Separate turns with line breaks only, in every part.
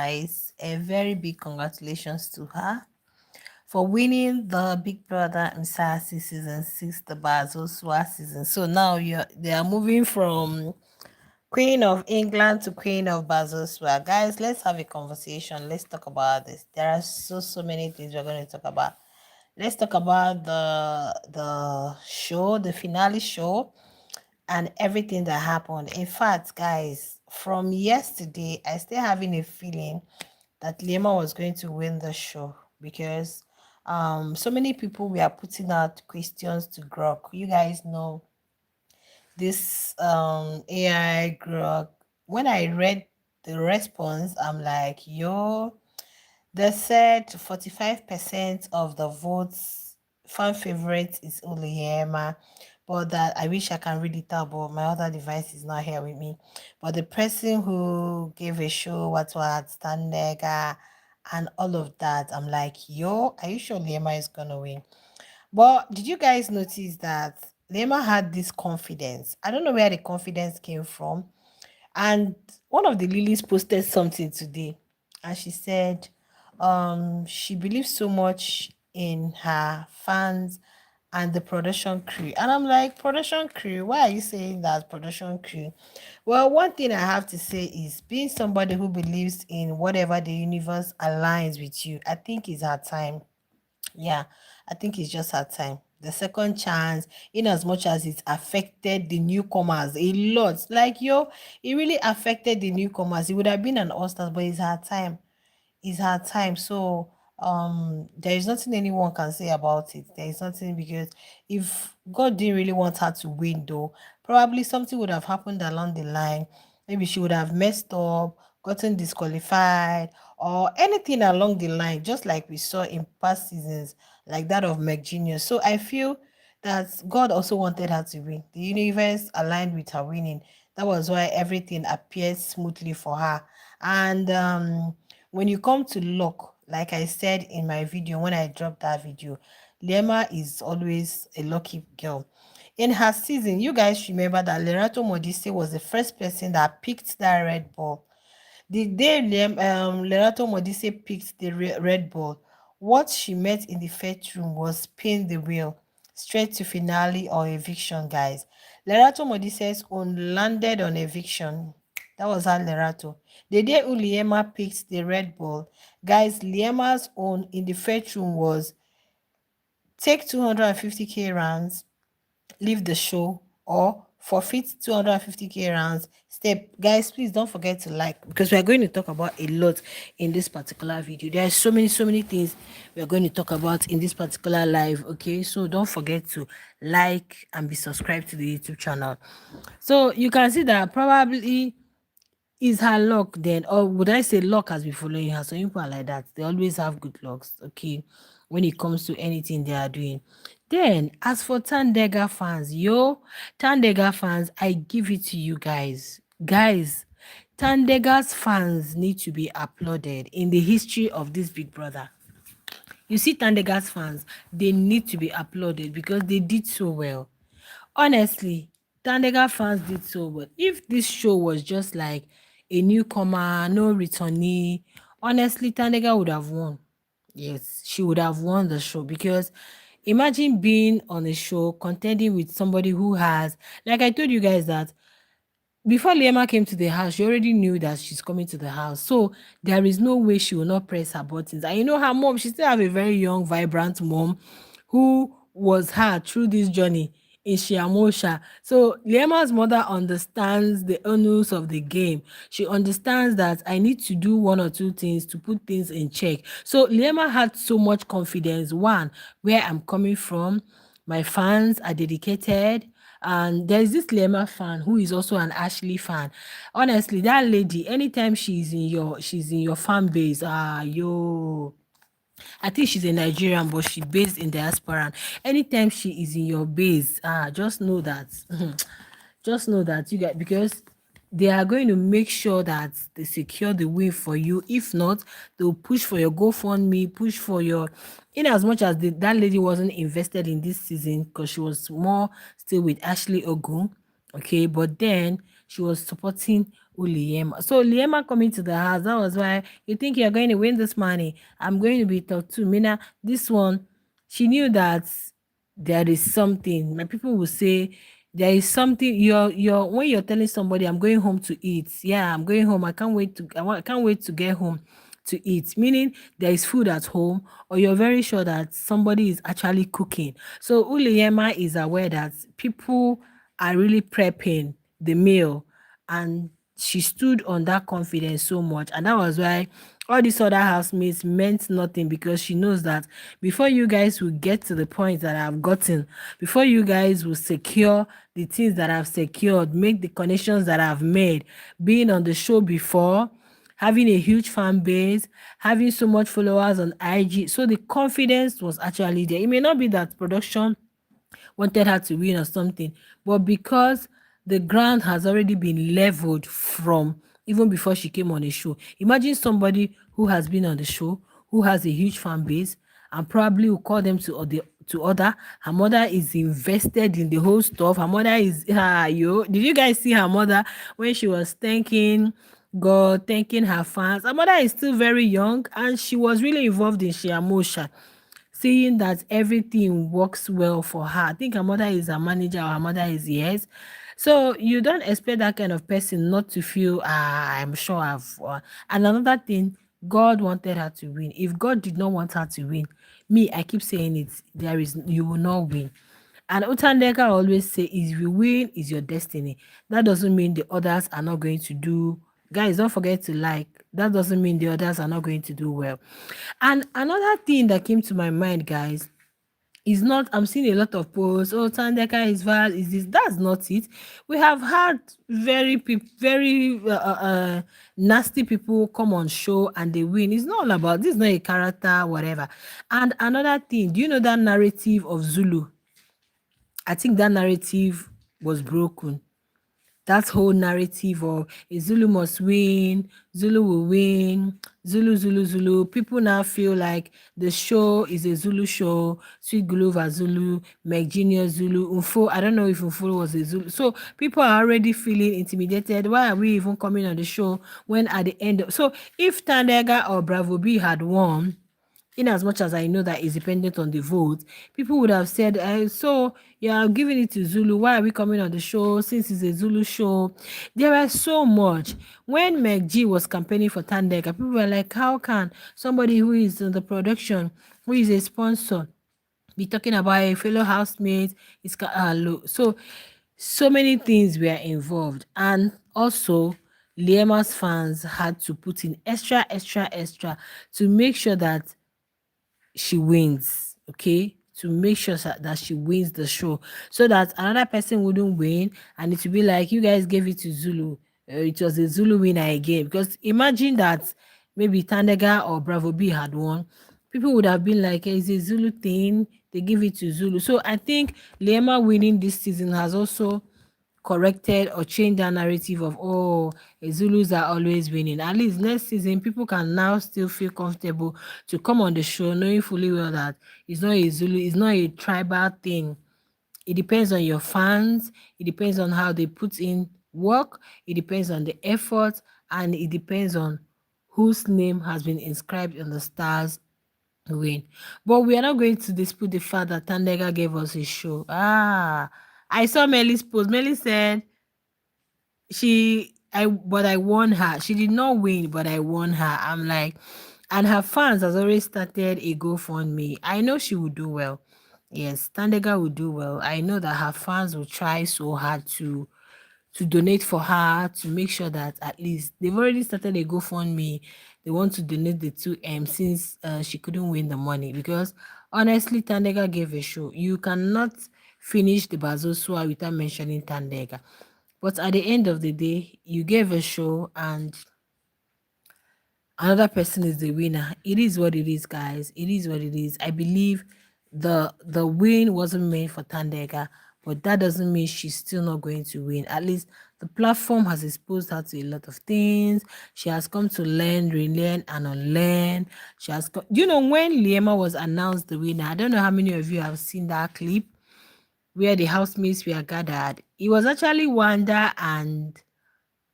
guys, a very big congratulations to her for winning the Big Brother Mzansi season 6, the Bazoswa season. So now they are moving from Queen of England to Queen of Bazoswa. Guys, let's have a conversation. Let's talk about this. There are so many things we're going to talk about. Let's talk about the show, the finale show, and everything that happened. In fact, guys, from yesterday, I still having a feeling that Lema was going to win the show because so many people were putting out questions to Grok. You guys know this AI Grok. When I read the response, I'm like, yo, they said 45% of the votes fan favorite is Liema, but that I wish I can read it out, but my other device is not here with me. But the person who gave a show, what Tandega, and all of that, I'm like, yo, are you sure Liema is gonna win? But did you guys notice that Liema had this confidence? I don't know where the confidence came from. And one of the lilies posted something today, and she said she believes so much in her fans and the production crew. And I'm like, production crew, why are you saying that, production crew? Well, one thing I have to say is being somebody who believes in whatever the universe aligns with you, I think is her time. Yeah, I think it's just her time. The second chance, in as much as it affected the newcomers a lot, like yo, it really affected the newcomers. It would have been an all-stars, but it's her time. It's her time. So there is nothing anyone can say about it. There is nothing, because if God didn't really want her to win, though, probably something would have happened along the line. Maybe she would have messed up, gotten disqualified, or anything along the line, just like we saw in past seasons, like that of McGenius. So I feel that God also wanted her to win. The universe aligned with her winning. That was why everything appeared smoothly for her. And when you come to luck, like I said in my video, when I dropped that video, Lema is always a lucky girl. In her season, you guys remember that Lerato Modise was the first person that picked that red ball. The day Lerato Modise picked the red ball, what she met in the first room was spin the wheel straight to finale or eviction, guys. Lerato Modise's own landed on eviction. That was how Lerato. The day Liema picked the red ball, guys, Liema's own in the first room was take 250k rounds, leave the show, or forfeit 250k rounds. Step, guys, please don't forget to like, because we are going to talk about a lot in this particular video. There are so many things we are going to talk about in this particular live. Okay, so don't forget to like and be subscribed to the YouTube channel. So you can see that probably is her luck then, or would I say luck has been following her? Some people are like that. They always have good lucks, okay, when it comes to anything they are doing. Then, as for Tandega fans, Tandega fans, I give it to you guys. Guys, Tandega's fans need to be applauded in the history of this Big Brother. You see, Tandega's fans, they need to be applauded because they did so well. Honestly, Tandega fans did so well. If this show was just like a newcomer, no returnee, honestly, Tandega would have won. Yes, she would have won the show, because imagine being on a show contending with somebody who has, like I told you guys that before Liema came to the house, she already knew that she's coming to the house. So there is no way she will not press her buttons. And you know her mom, she still have a very young, vibrant mom who was her through this journey in Shiamosha. So Liema's mother understands the onus of the game. She understands that I need to do one or two things to put things in check. So Liema had so much confidence. One, where I'm coming from, my fans are dedicated. And there's this Lema fan who is also an Ashley fan. Honestly, that lady, anytime she's in your fan base, yo. I think she's a Nigerian, but she based in diaspora. Anytime she is in your base, just know that, just know that you get, because they are going to make sure that they secure the win for you. If not, they'll push for your GoFundMe, push for your, in as much as that lady wasn't invested in this season because she was more still with Ashley Ogun, okay, but then she was supporting Liema. So Liema coming to the house, that was why you think you're going to win this money. I'm going to be talked to. Mina, this one, she knew that there is something. My people will say there is something. You're when you're telling somebody, I'm going home to eat. Yeah, I'm going home. I can't wait to get home to eat. Meaning there is food at home, or you're very sure that somebody is actually cooking. So Uliema is aware that people are really prepping the meal, and she stood on that confidence so much, and that was why all these other housemates meant nothing, because she knows that before you guys will get to the point that I've gotten, before you guys will secure the things that I've secured, make the connections that I've made, being on the show before, having a huge fan base, having so much followers on IG. So the confidence was actually there. It may not be that production wanted her to win or something, but because the ground has already been leveled from even before she came on the show. Imagine somebody who has been on the show, who has a huge fan base, and probably will call them to order. Her mother is invested in the whole stuff. Her mother is yo. Did you guys see her mother when she was thanking God, thanking her fans? Her mother is still very young, and she was really involved in Shiamosha, seeing that everything works well for her. I think her mother is a manager, or her mother is, yes. So you don't expect that kind of person not to feel, I'm sure I've. And another thing, God wanted her to win. If God did not want her to win, me, I keep saying it, you will not win. And Tandega always say, if you win, is your destiny. That doesn't mean the others are not going to do. Guys, don't forget to like. That doesn't mean the others are not going to do well. And another thing that came to my mind, guys, is not, I'm seeing a lot of posts, oh, Tandeka is bad, is this. That's not it. We have had very nasty people come on show and they win. It's not all about, this is not a character, whatever. And another thing, do you know that narrative of Zulu? I think that narrative was broken. That whole narrative of a Zulu must win, Zulu will win, Zulu. People now feel like the show is a Zulu show, Sweet Guluva Zulu, Meg Genius Zulu, Unfo. I don't know if Unfo was a Zulu. So people are already feeling intimidated. Why are we even coming on the show when at the end so if Tandega or Bravo B had won, in as much as I know that it's dependent on the vote, people would have said, so you're giving it to Zulu. Why are we coming on the show since it's a Zulu show? There was so much. When Meg G was campaigning for Tandega, people were like, how can somebody who is in the production, who is a sponsor, be talking about a fellow housemate? So many things were involved. And also, Liema's fans had to put in extra to make sure that she wins, okay, to make sure that she wins the show, so that another person wouldn't win and it would be like, you guys gave it to Zulu, it was a Zulu winner again. Because imagine that maybe Tandega or Bravo B had won, people would have been like, hey, it's a Zulu thing, they give it to Zulu. So I think Lema winning this season has also corrected or changed that narrative of, oh, Zulus are always winning. At least next season, people can now still feel comfortable to come on the show, knowing fully well that it's not a Zulu, it's not a tribal thing. It depends on your fans, it depends on how they put in work, it depends on the effort, and it depends on whose name has been inscribed on the stars win. But we are not going to dispute the fact that Tandega gave us a show. I saw Melly's post. Melly said I won her. She did not win, but I won her. I'm like, and her fans has already started a GoFundMe. I know she will do well. Yes, Tandega will do well. I know that her fans will try so hard to donate for her, to make sure that at least they've already started a GoFundMe. They want to donate the 2M since she couldn't win the money. Because honestly, Tandega gave a show. You cannot finish the Bazosua without mentioning Tandega. But at the end of the day, you gave a show and another person is the winner. It is what it is, guys. It is what it is. I believe the win wasn't made for Tandega, but that doesn't mean she's still not going to win. At least the platform has exposed her to a lot of things. She has come to learn, relearn, and unlearn. She has come, you know, when Liema was announced the winner, I don't know how many of you have seen that clip where the housemates were gathered. It was actually Wanda and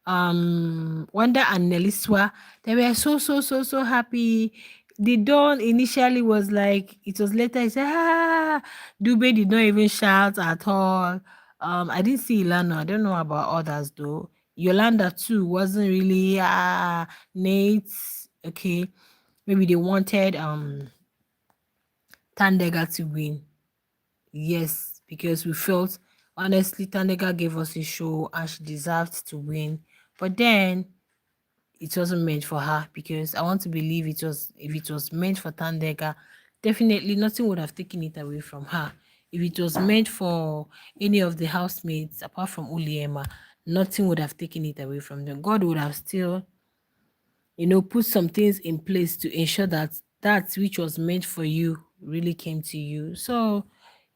Wanda and Neliswa, they were so happy. The dawn initially was like, it was later, he said, ah, Dube did not even shout at all. I didn't see Ilana. I don't know about others though. Yolanda too wasn't really Nate. Okay. Maybe they wanted Tandega to win. Yes, because we felt honestly Tandega gave us a show and she deserved to win. But then it wasn't meant for her, because I want to believe it was, if it was meant for Tandega, definitely nothing would have taken it away from her. If it was meant for any of the housemates apart from Liema, nothing would have taken it away from them. God would have still, put some things in place to ensure that that which was meant for you really came to you. So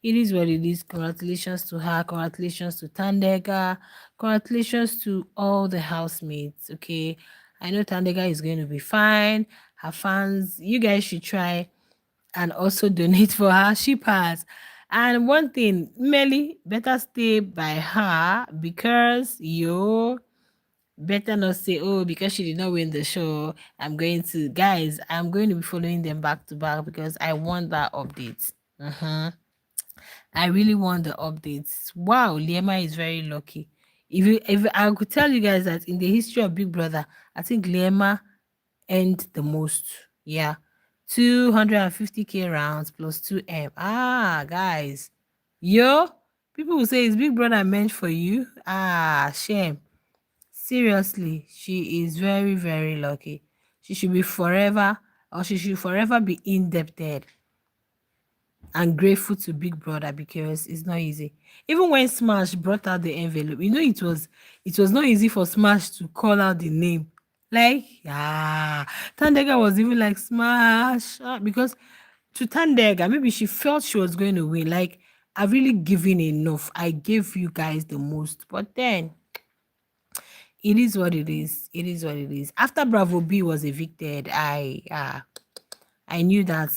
it is what it is. Congratulations to her. Congratulations to Tandega. Congratulations to all the housemates. Okay. I know Tandega is going to be fine. Her fans, you guys should try and also donate for her. She passed. And one thing, Melly, better stay by her, because you better not say, oh, because she did not win the show, I'm going to be following them back to back, because I want that update. I really want the updates. Wow, Liema is very lucky. If I could tell you guys that in the history of Big Brother, I think Liema earned the most. Yeah. 250k rounds plus 2M. Ah, guys. Yo, people will say, is Big Brother meant for you? Ah, shame. Seriously, she is very, very lucky. She should be forever, or she should forever be indebted and grateful to Big Brother, because it's not easy. Even when Smash brought out the envelope, it was not easy for Smash to call out the name. Like, Tandega was even like Smash, because to Tandega, maybe she felt she was going to win. Like, I've really given enough. I gave you guys the most, but then it is what it is. It is what it is. After Bravo B was evicted, I knew that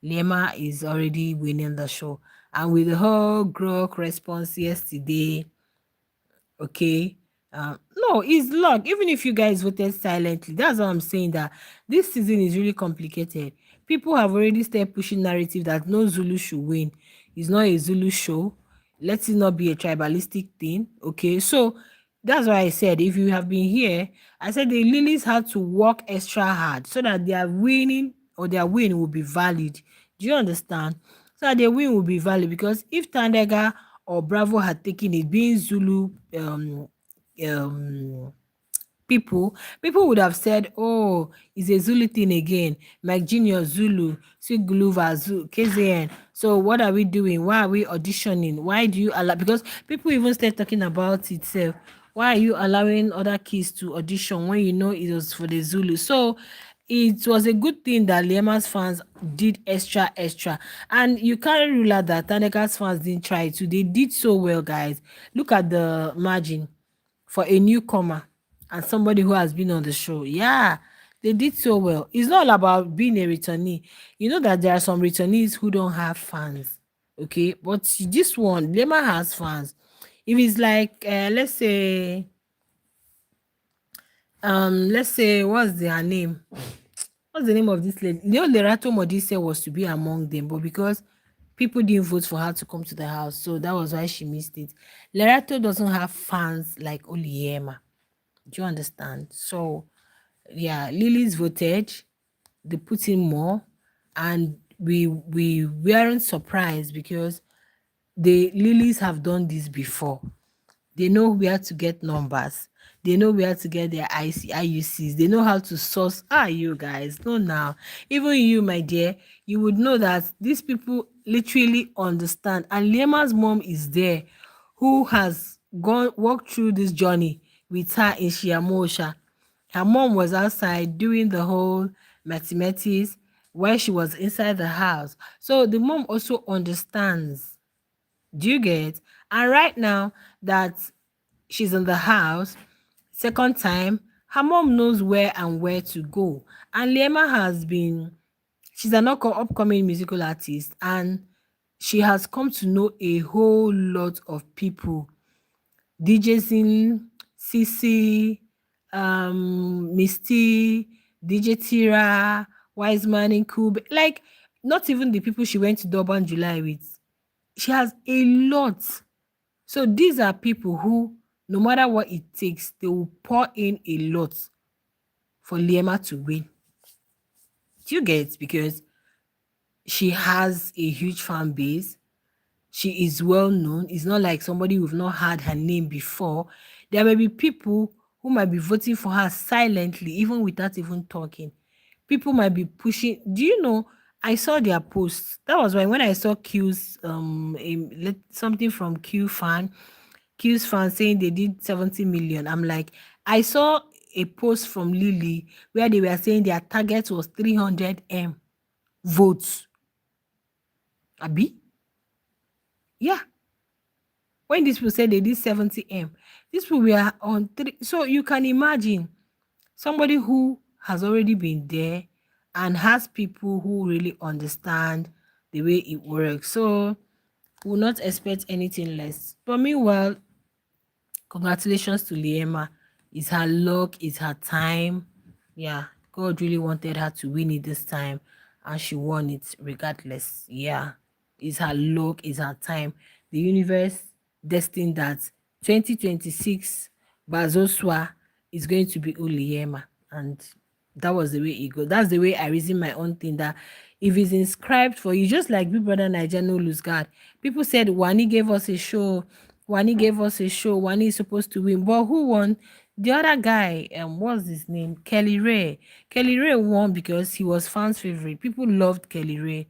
Lema is already winning the show. And with the whole Grok response yesterday, okay, no, it's luck. Even if you guys voted silently, that's what I'm saying, that this season is really complicated. People have already started pushing narrative that no Zulu should win. It's not a Zulu show. Let it not be a tribalistic thing. Okay, so that's why I said, if you have been here, I said the lilies had to work extra hard so that their winning or their win will be valid. Do you understand? So that their win will be valid, because if Tandega or Bravo had taken it, being Zulu um people would have said, oh, it's a Zulu thing again. Mike Junior Zulu, Siguluva Zulu, KZN. So what are we doing? Why are we auditioning? Why do you allow? Because people even start talking about itself. Why are you allowing other kids to audition when you know it was for the Zulu? So it was a good thing that Liema's fans did extra, and you can't rule out that Thandeka'S fans didn't try to. They did so well, guys. Look at the margin for a newcomer and somebody who has been on the show. Yeah, they did so well. It's not all about being a returnee. You know that there are some returnees who don't have fans. Okay, but this one, Lema has fans. If it's like, let's say, what's their name? What's the name of this lady? Lerato Modise was to be among them, but because people didn't vote for her to come to the house, so that was why she missed it. Lerato doesn't have fans like Liema. Do you understand? So, yeah, Lily's voted. They put in more, and we weren't surprised, because the Lilies have done this before. They know where to get numbers. They know where to get their IUCs. They know how to source. You guys know now. Even you, my dear, you would know that these people literally understand. And Liema's mom is there, who has walked through this journey with her in Shiamosha. Her mom was outside doing the whole mathematics while she was inside the house. So the mom also understands. Do you get? And right now that she's in the house, second time, her mom knows where to go. And Liema she's an upcoming musical artist, and she has come to know a whole lot of people. DJs Sisi, Misty, DJ Tira, Wise Man in Cube. Like, not even the people she went to Durban July with. She has a lot. So these are people who, no matter what it takes, they will pour in a lot for Liema to win. Do you get? Because she has a huge fan base. She is well known. It's not like somebody who've not heard her name before. There may be people who might be voting for her silently, even without even talking. People might be pushing. Do you know? I saw their posts. That was why when I saw Q's something from Q's fan saying they did 70 million. I'm like, I saw a post from Lily where they were saying their target was 300 votes. Abi? Yeah. When these people said they did 70 these people were on three. So you can imagine somebody who has already been there and has people who really understand the way it works. So will not expect anything less. But meanwhile, congratulations to Liema. It's her luck, it's her time. Yeah, God really wanted her to win it this time, and she won it regardless. Yeah, it's her luck, it's her time. The universe destined that 2026 Bazoswa is going to be Uliema, and that was the way it goes. That's the way I reason my own thing, that if it's inscribed for you, just like Big Brother Niger no lose guard. People said Wani gave us a show. Wani gave us a show. Wani is supposed to win. But who won? The other guy, what's his name? Kelly Ray. Kelly Ray won because he was fans' favorite. People loved Kelly Ray.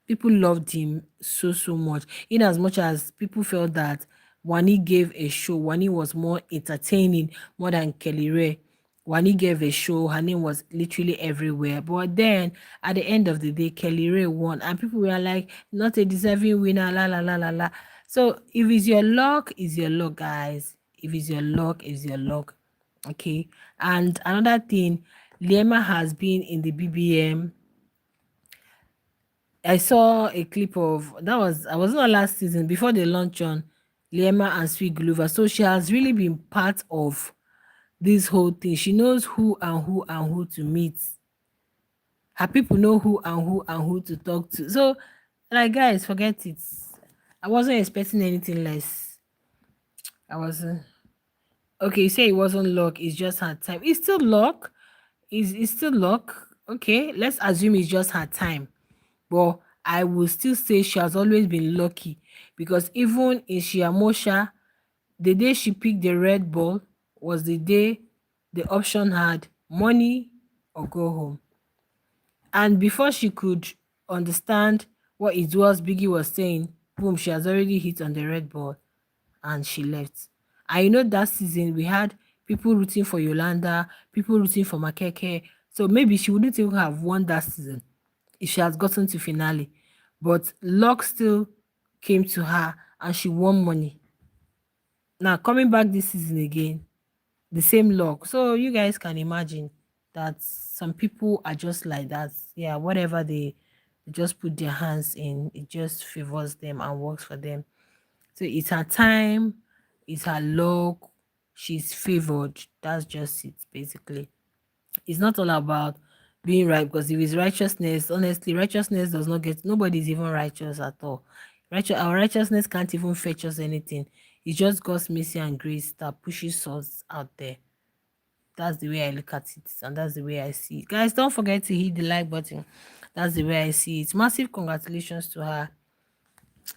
People loved him so much. In as much as people felt that Wani gave a show, Wani was more entertaining more than Kelly Ray. Wani gave a show, her name was literally everywhere. But then at the end of the day, Kelly Ray won, and people were like, not a deserving winner, la la la la la. So if it's your luck, it's your luck, guys. If it's your luck, it's your luck. Okay. And another thing, Lema has been in the BBM. I saw a clip of that was I was not last season before they launch on Liema and Sweet Glover. So she has really been part of this whole thing. She knows who and who and who to meet. Her people know who and who and who to talk to. So, like, guys, forget it. I wasn't expecting anything less. I wasn't. Okay, you say it wasn't luck. It's just her time. It's still luck. It's still luck. Okay, let's assume it's just her time. But I will still say she has always been lucky, because even in Shiamosha, the day she picked the red ball was the day the option had money or go home. And before she could understand what it was Biggie was saying, boom, she has already hit on the red ball and she left. I know that season we had people rooting for Yolanda, people rooting for Makeke. So maybe she wouldn't even have won that season if she has gotten to finale. But luck still came to her and she won money. Now coming back this season again, the same luck. So you guys can imagine that some people are just like that. Yeah, whatever they just put their hands in, it just favors them and works for them. So it's her time, it's her luck, she's favored. That's just it, basically. It's not all about being right, because if it's righteousness, honestly, righteousness does not get, nobody's even righteous at all. Our righteousness can't even fetch us anything. It's just God's mercy and grace that pushes us out there. That's the way I look at it, and that's the way I see it. Guys, don't forget to hit the like button. That's the way I see it. Massive congratulations to her.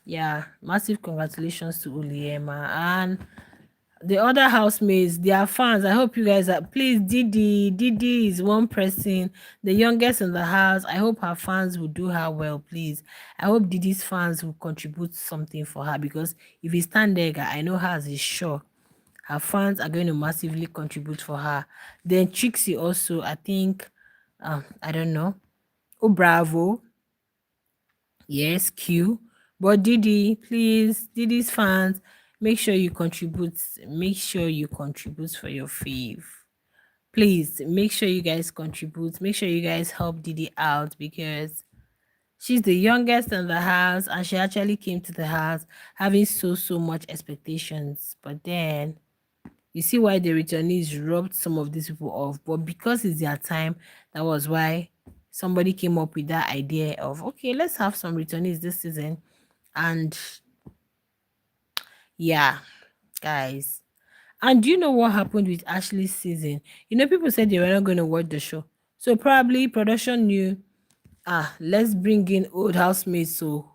Yeah, massive congratulations to Liema and the other housemates, their fans. I hope you guys are, please. Didi is one person, the youngest in the house. I hope her fans will do her well, please. I hope Didi's fans will contribute something for her, because if it's Tandega, I know hers is sure. Her fans are going to massively contribute for her. Then Trixie also, I think, I don't know. Oh, bravo. Yes, Q. But Didi, please, Didi's fans, make sure you contribute. Make sure you contribute for your fave. Please, make sure you guys contribute. Make sure you guys help Didi out, because she's the youngest in the house and she actually came to the house having so much expectations. But then You see why the returnees rubbed some of these people off, but because it's their time, that was why somebody came up with that idea of, okay, let's have some returnees this season. And yeah, guys. And do you know what happened with Ashley's season? You know, people said they were not going to watch the show. So probably production knew, let's bring in old housemates. So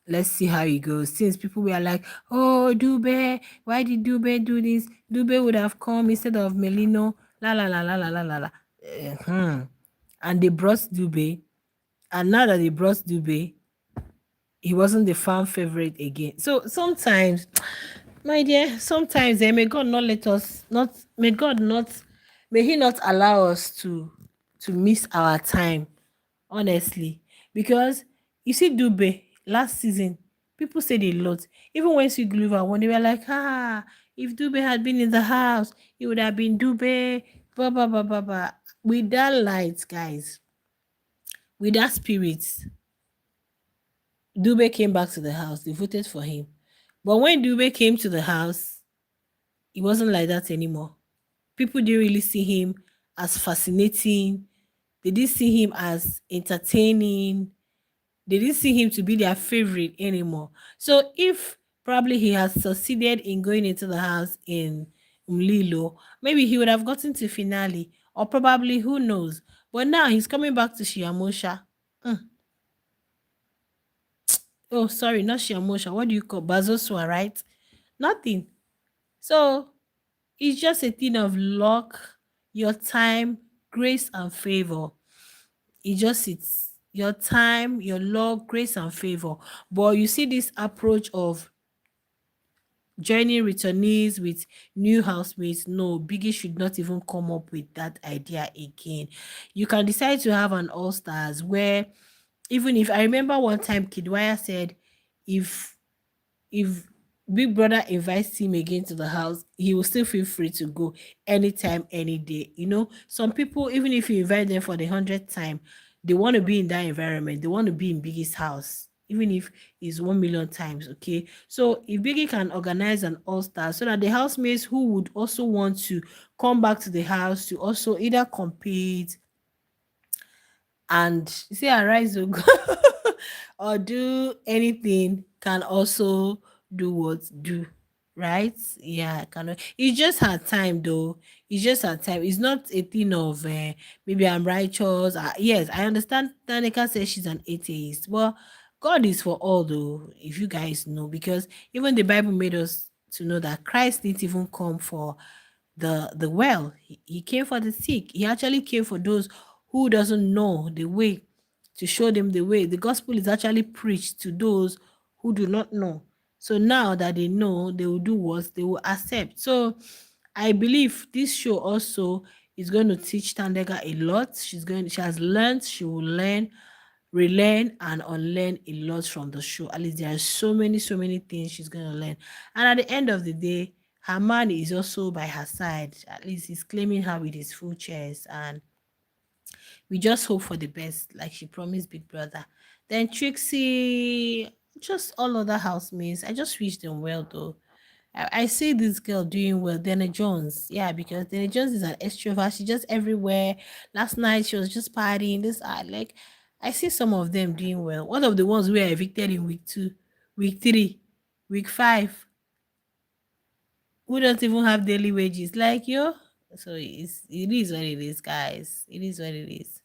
let's see how it goes. Since people were like, oh, Dube, why did Dube do this? Dube would have come instead of Melino. La la la la la la la la. And they brought Dube. And now that they brought Dube, he wasn't the fan favorite again. So sometimes, my dear, sometimes may God not let us not may God not may He not allow us to miss our time, honestly. Because you see Dube last season, people said a lot. Even when Sweet Glover, when they were like, if Dube had been in the house, it would have been Dube, blah blah blah blah blah. With that light, guys, with that spirit, Dube came back to the house. They voted for him. But when Dube came to the house, it wasn't like that anymore. People didn't really see him as fascinating. They didn't see him as entertaining. They didn't see him to be their favorite anymore. So if probably he has succeeded in going into the house in Umlilo, maybe he would have gotten to finale, or probably who knows. But now he's coming back to Shiamosha. Oh, sorry, not Shiamosha. What do you call Bazosua, right? Nothing. So it's just a thing of luck, your time, grace, and favor. It's your time, your luck, grace, and favor. But you see this approach of joining returnees with new housemates. No, Biggie should not even come up with that idea again. You can decide to have an all stars where, even if I remember one time Kidwaya said, if if Big Brother invites him again to the house, he will still feel free to go anytime, any day. You know, some people, even if you invite them for the 100th time, they want to be in that environment. They want to be in Biggie's house, even if it's 1 million times. Okay. So if Biggie can organize an all-star so that the housemates who would also want to come back to the house to also either compete and see arise oh God, or do anything can also do what do, right? Yeah, kind, it's just her time though. It's just her time. It's not a thing of maybe I'm righteous. Yes, I understand Thandeka says she's an atheist, but God is for all though, if you guys know, because even the Bible made us to know that Christ didn't even come for the well. He came for the sick. He actually came for those who doesn't know the way, to show them the way. The gospel is actually preached to those who do not know. So now that they know, they will do what they will accept. So I believe this show also is going to teach Tandega a lot. She has learned, she will learn, relearn and unlearn a lot from the show. At least there are so many things she's going to learn. And at the end of the day, her man is also by her side. At least he's claiming her with his full chest. And we just hope for the best, like she promised Big Brother. Then Trixie, just all other housemates. I just wish them well though. I see this girl doing well, Dana Jones. Yeah, because Dana Jones is an extrovert. She's just everywhere. Last night she was just partying. Like I see some of them doing well. One of the ones who were evicted in week 2, week 3, week 5, who don't even have daily wages. Like yo. So it is what it is, guys. It is what it is.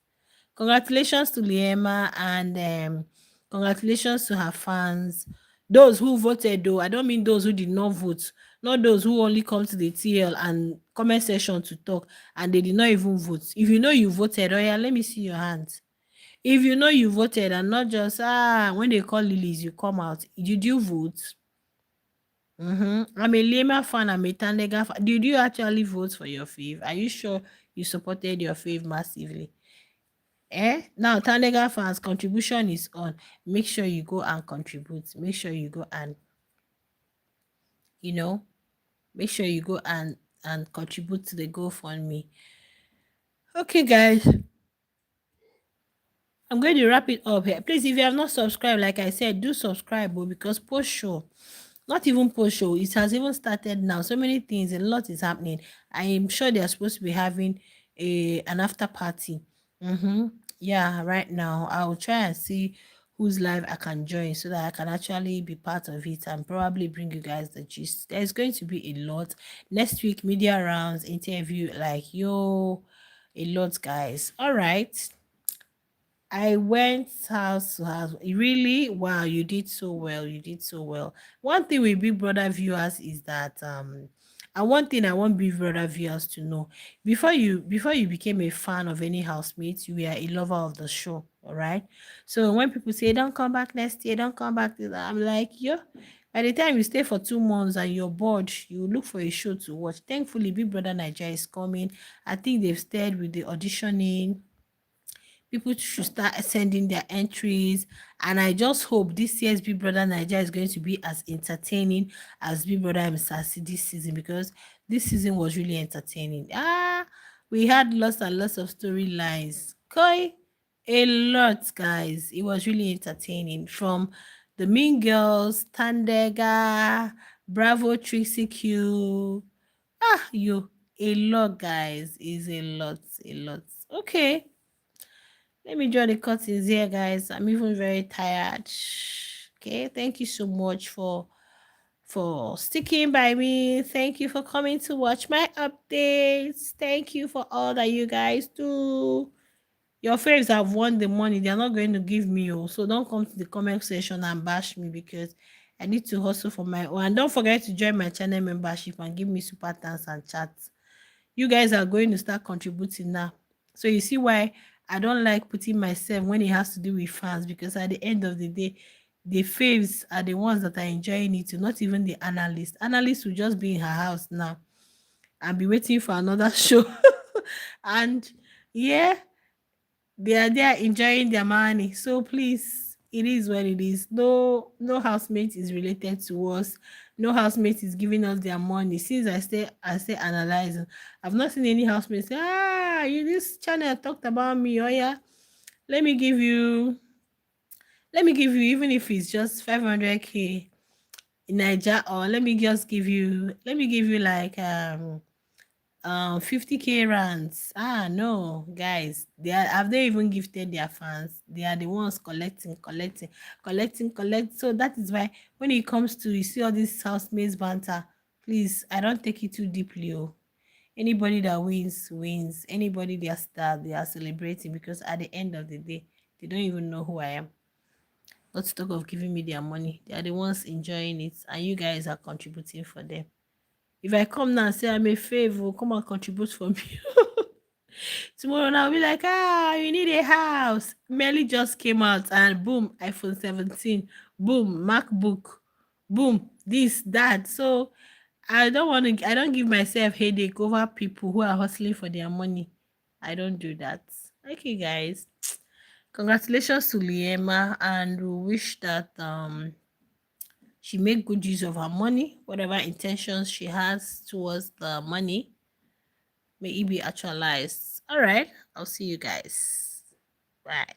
Congratulations to Liema, and congratulations to her fans. Those who voted, though, I don't mean those who did not vote, not those who only come to the TL and comment section to talk and they did not even vote. If you know you voted, oh yeah, let me see your hands. If you know you voted and not just when they call lilies, you come out. Did you vote? I'm a Lema fan. I'm a Tandega fan. Did you actually vote for your fave? Are you sure you supported your fave massively? Now Tandega fans, contribution is on. Make sure you go and contribute. Make sure you go and you know, make sure you go and contribute to the GoFundMe. Okay, guys, I'm going to wrap it up here. Please, if you have not subscribed, like I said, do subscribe, because post show Not even post show. It has even started now. So many things, a lot is happening. I am sure they are supposed to be having an after party. Mm-hmm. Yeah, right now I will try and see whose live I can join so that I can actually be part of it and probably bring you guys the gist. There's going to be a lot next week. Media rounds, interview, like yo, a lot, guys. All right. I went house to house. Really? Wow, you did so well. You did so well. One thing with Big Brother viewers is that and one thing I want Big Brother viewers to know, before you became a fan of any housemates, you were a lover of the show. All right. So when people say don't come back next year, don't come back, I'm like, yo, by the time you stay for 2 months and you're bored, you look for a show to watch. Thankfully, Big Brother Nigeria is coming. I think they've started with the auditioning. People should start sending their entries, and I just hope this year's Big Brother Nigeria is going to be as entertaining as Big Brother Mzansi this season, because this season was really entertaining. We had lots and lots of storylines. Koi, a lot, guys. It was really entertaining. From the Mean Girls, Tandega, Bravo, Trixie Q. You, a lot, guys. Is a lot, a lot. Okay, let me draw the curtains here, guys. I'm even very tired. Okay, thank you so much for sticking by me. Thank you for coming to watch my updates. Thank you for all that you guys do. Your faves have won the money. They're not going to give me, so don't come to the comment section and bash me, because I need to hustle for my own. And don't forget to join my channel membership and give me super thanks and chats. You guys are going to start contributing now. So you see why I don't like putting myself when it has to do with fans, because at the end of the day, the faves are the ones that are enjoying it, not even the analyst. Analyst will just be in her house now and be waiting for another show. And yeah, they are there enjoying their money. So please, it is what it is. No housemate is related to us. No housemate is giving us their money. Since I say analyzing, I've not seen any housemate say, you this channel talked about me. Oh yeah, let me give you even if it's just 500K in Niger, or let me give you like 50K rands. No, guys, have they even gifted their fans? They are the ones collect. So that is why when it comes to, you see all this housemates banter, please, I don't take it too deeply. Anybody that wins. Anybody they are celebrating, because at the end of the day, they don't even know who I am. Not to talk of giving me their money. They are the ones enjoying it, and you guys are contributing for them. If I come now and say I'm a favor, come and contribute for me. Tomorrow now I'll be like, you need a house. Melly just came out and boom, iPhone 17, boom, MacBook, boom, this, that. So I don't give myself headache over people who are hustling for their money. I don't do that. Okay, guys. Congratulations to Liema, and we wish that she make good use of her money, whatever intentions she has towards the money, may it be actualized. All right, I'll see you guys. Bye.